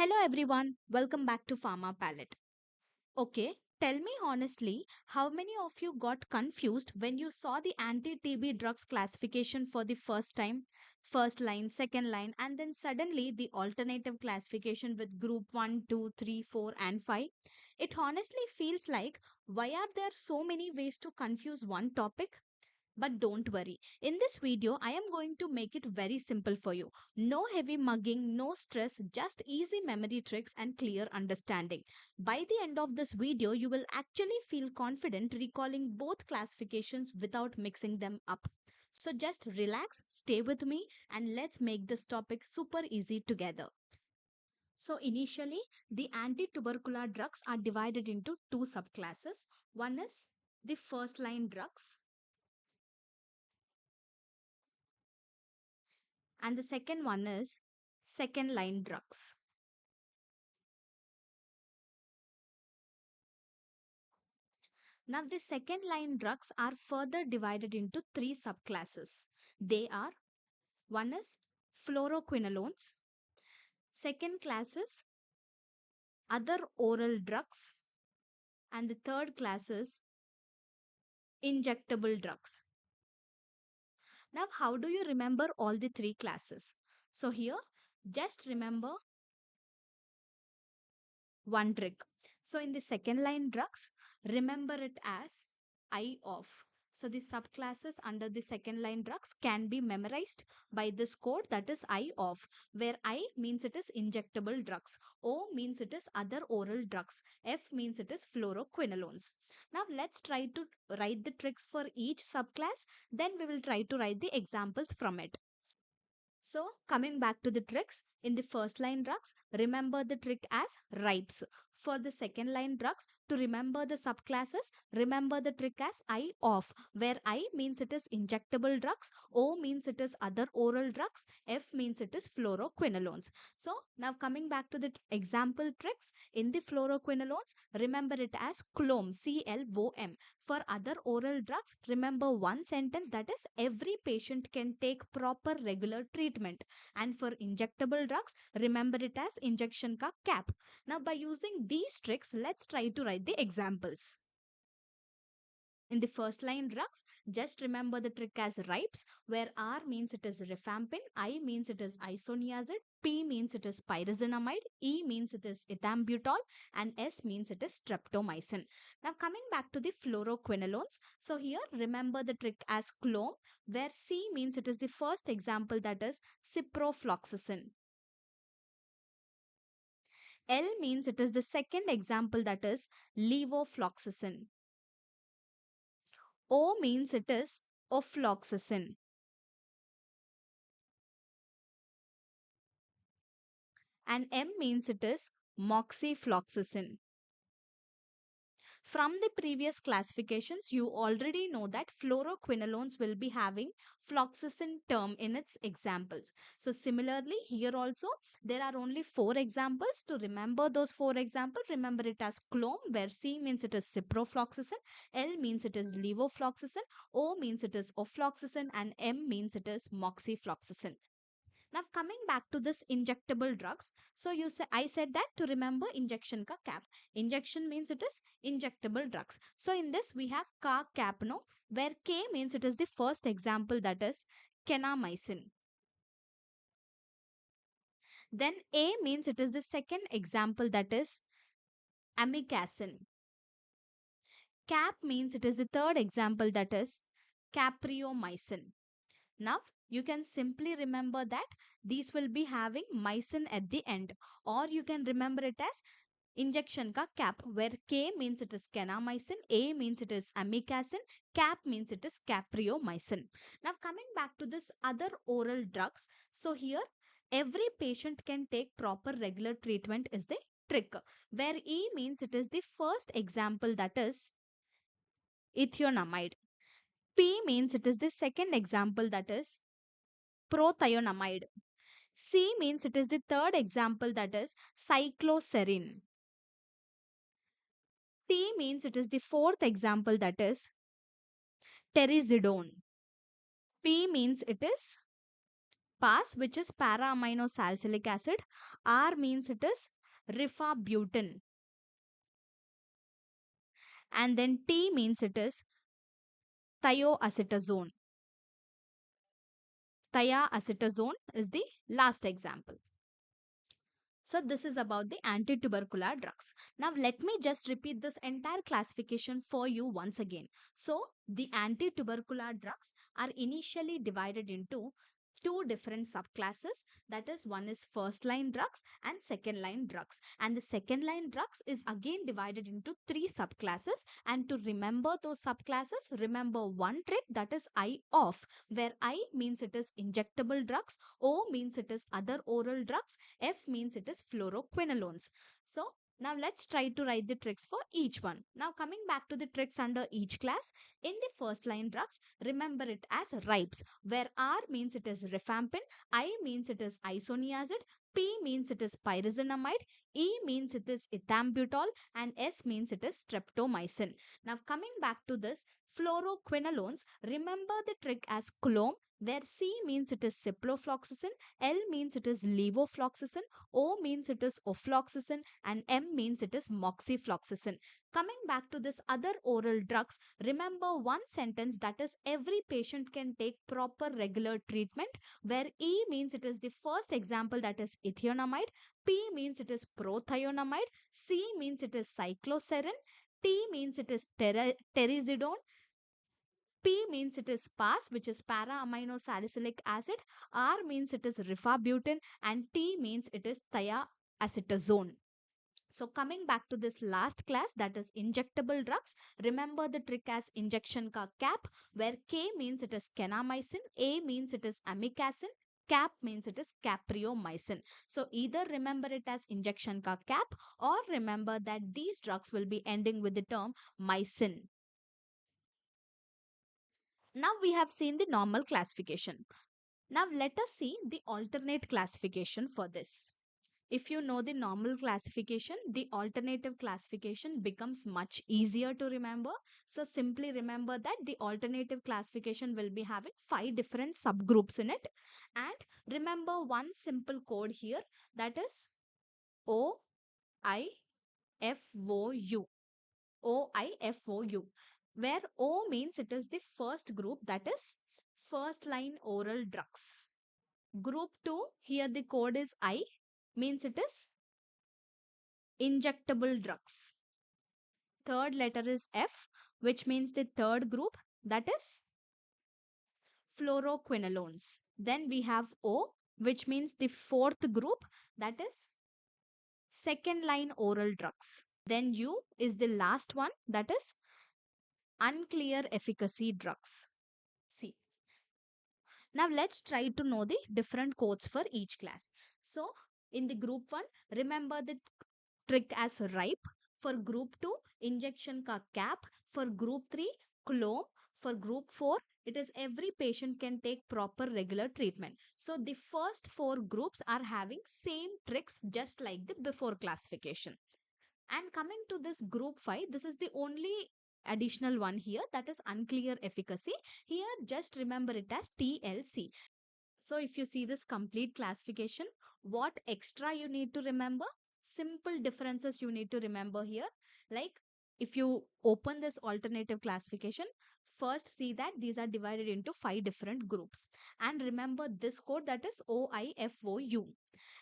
Hello everyone, welcome back to Pharma Palette. Okay, tell me honestly, how many of you got confused when you saw the anti-TB drugs classification for the first time? First line, second line, and then suddenly the alternative classification with group 1, 2, 3, 4, and 5? It honestly feels like, why are there so many ways to confuse one topic? But don't worry, in this video, I am going to make it very simple for you. No heavy mugging, no stress, just easy memory tricks and clear understanding. By the end of this video, you will actually feel confident recalling both classifications without mixing them up. So just relax, stay with me, and let's make this topic super easy together. So initially, the anti-tubercular drugs are divided into two subclasses. One is the first line drugs, and the second one is second line drugs. Now, the second line drugs are further divided into three subclasses. They are: one is fluoroquinolones, second class is other oral drugs, and the third class is injectable drugs. Now, how do you remember all the three classes? So, here just remember one trick. So in the second line drugs, remember it as I off. So the subclasses under the second line drugs can be memorized by this code, that is I off, where I means it is injectable drugs, O means it is other oral drugs, F means it is fluoroquinolones. Now let's try to write the tricks for each subclass, then we will try to write the examples from it. So coming back to the tricks, in the first line drugs, remember the trick as RIPES. For the second line drugs, to remember the subclasses, remember the trick as I off, where I means it is injectable drugs, O means it is other oral drugs, F means it is fluoroquinolones. So now coming back to the example tricks, in the fluoroquinolones, remember it as CLOM, CLOM. For other oral drugs, remember one sentence, that is every patient can take proper regular treatment. And for injectable drugs, remember it as injection ka cap. Now by using these tricks, let's try to write the examples. In the first line drugs, just remember the trick as RIPES, where R means it is rifampin, I means it is isoniazid, P means it is pyrazinamide, E means it is ethambutol, and S means it is streptomycin. Now coming back to the fluoroquinolones, so here remember the trick as CLOM, where C means it is the first example, that is ciprofloxacin. L means it is the second example, that is levofloxacin. O means it is ofloxacin. And M means it is moxifloxacin. From the previous classifications, you already know that fluoroquinolones will be having floxacin term in its examples. So similarly, here also there are only four examples. To remember those four examples, remember it as CLOM, where C means it is ciprofloxacin, L means it is levofloxacin, O means it is ofloxacin, and M means it is moxifloxacin. Now coming back to this injectable drugs, so you say I said that to remember injection ka cap. Injection means it is injectable drugs. So in this we have ka cap no, where K means it is the first example, that is kenamycin. Then A means it is the second example, that is amikacin. Cap means it is the third example, that is capreomycin. Now, you can simply remember that these will be having mycin at the end, or you can remember it as injection ka cap, where K means it is kenamycin, A means it is amikacin, cap means it is capreomycin. Now, coming back to this other oral drugs, so here every patient can take proper regular treatment is the trick, where E means it is the first example, that is ethionamide. P means it is the second example, that is prothionamide. C means it is the third example, that is cycloserine. T means it is the fourth example, that is terizidone. P means it is PAS, which is para-amino salicylic acid. R means it is rifabutin. And then T means it is thioacetazone. Thiacetazone is the last example. So this is about the anti-tubercular drugs. Now let me just repeat this entire classification for you once again. So the anti-tubercular drugs are initially divided into two different subclasses, that is, one is first line drugs and second line drugs, and the second line drugs is again divided into three subclasses. And to remember those subclasses, remember one trick, that is I off, where I means it is injectable drugs, O means it is other oral drugs, F means it is fluoroquinolones. So now let's try to write the tricks for each one. Now coming back to the tricks under each class, in the first line drugs, remember it as RIPES, where R means it is rifampin, I means it is isoniazid, P means it is pyrazinamide, E means it is ethambutol, and S means it is streptomycin. Now coming back to this fluoroquinolones, remember the trick as CLOM, where C means it is ciprofloxacin, L means it is levofloxacin, O means it is ofloxacin, and M means it is moxifloxacin. Coming back to this other oral drugs, remember one sentence, that is every patient can take proper regular treatment, where E means it is the first example, that is ethionamide, P means it is prothionamide, C means it is cycloserine, T means it is terizidone, P means it is PAS, which is para-amino salicylic acid, R means it is rifabutin, and T means it is thiacetazone. So coming back to this last class, that is injectable drugs, remember the trick as injection ka cap, where K means it is kenamycin, A means it is amikacin, cap means it is capreomycin. So either remember it as injection ka cap, or remember that these drugs will be ending with the term mycin. Now we have seen the normal classification. Now let us see the alternate classification for this. If you know the normal classification, the alternative classification becomes much easier to remember. So simply remember that the alternative classification will be having 5 different subgroups in it. And remember one simple code here, that is OIFOU. OIFOU, where O means it is the first group, that is first line oral drugs. Group 2, here the code is I, means it is injectable drugs. Third letter is F, which means the third group, that is fluoroquinolones. Then we have O, which means the fourth group, that is second line oral drugs. Then U is the last one, that is unclear efficacy drugs. See. Now let's try to know the different codes for each class. So in the group 1, remember the trick as ripe. For group 2, injection ka cap. For group 3, clone. For group 4, it is every patient can take proper regular treatment. So the first 4 groups are having same tricks just like the before classification. And coming to this group 5, this is the only additional one here, that is unclear efficacy. Here just remember it as TLC. So if you see this complete classification, what extra you need to remember? Simple differences you need to remember here. Like if you open this alternative classification, first see that these are divided into 5 different groups. And remember this code, that is OIFOU.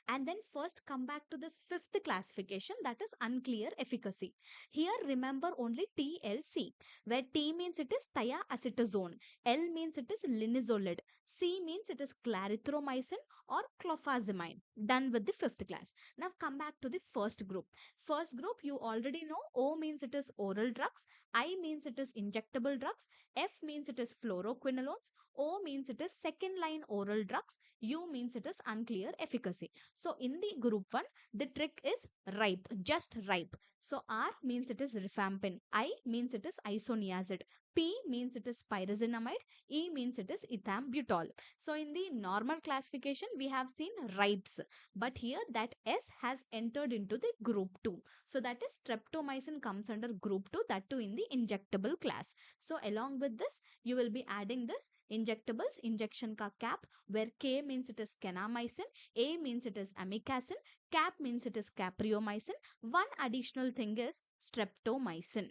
And then first come back to this fifth classification, that is unclear efficacy. Here remember only TLC, where T means it is thiacetazone, L means it is linezolid, C means it is clarithromycin or clofazimine. Done with the fifth class. Now come back to the first group. First group you already know. O means it is oral drugs, I means it is injectable drugs, F means it is fluoroquinolones, O means it is second line oral drugs, U means it is unclear efficacy. So in the group 1, the trick is ripe, just ripe. So R means it is rifampin, I means it is isoniazid, P means it is pyrazinamide, E means it is ethambutol. So in the normal classification, we have seen RIPES, but here that S has entered into the group 2. So that is streptomycin comes under group 2, that too in the injectable class. So along with this, you will be adding this injectables, injection ka cap, where K means it is kanamycin, A means it is amikacin, cap means it is capreomycin. One additional thing is streptomycin.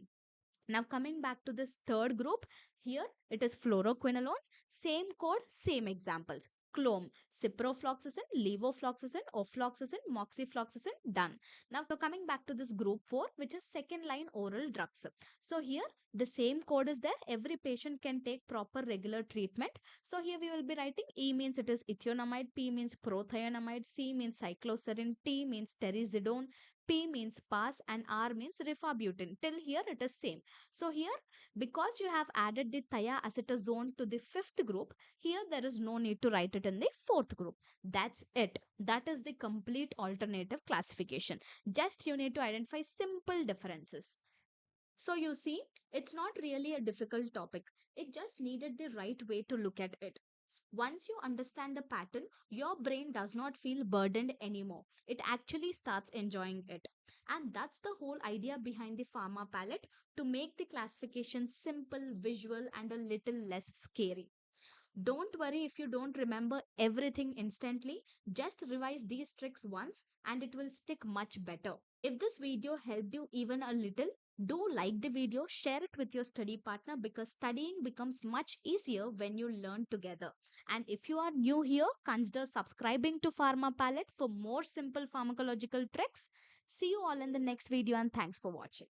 Now coming back to this third group, here it is fluoroquinolones, same code, same examples. Clome, ciprofloxacin, levofloxacin, ofloxacin, moxifloxacin, done. Now coming back to this group 4, which is second line oral drugs. So here the same code is there. Every patient can take proper regular treatment. So here we will be writing E means it is ethionamide, P means prothionamide, C means cycloserine, T means terizidone, P means PAS, and R means rifabutin. Till here it is same. So here, because you have added the thiaacetazone to the fifth group, here there is no need to write it in the fourth group. That's it. That is the complete alternative classification. Just you need to identify simple differences. So you see, it's not really a difficult topic. It just needed the right way to look at it. Once you understand the pattern, your brain does not feel burdened anymore. It actually starts enjoying it. And that's the whole idea behind the pharma palette, to make the classification simple, visual, and a little less scary. Don't worry if you don't remember everything instantly. Just revise these tricks once and it will stick much better. If this video helped you even a little, do like the video, share it with your study partner, because studying becomes much easier when you learn together. And if you are new here, consider subscribing to Pharma Palette for more simple pharmacological tricks. See you all in the next video and thanks for watching.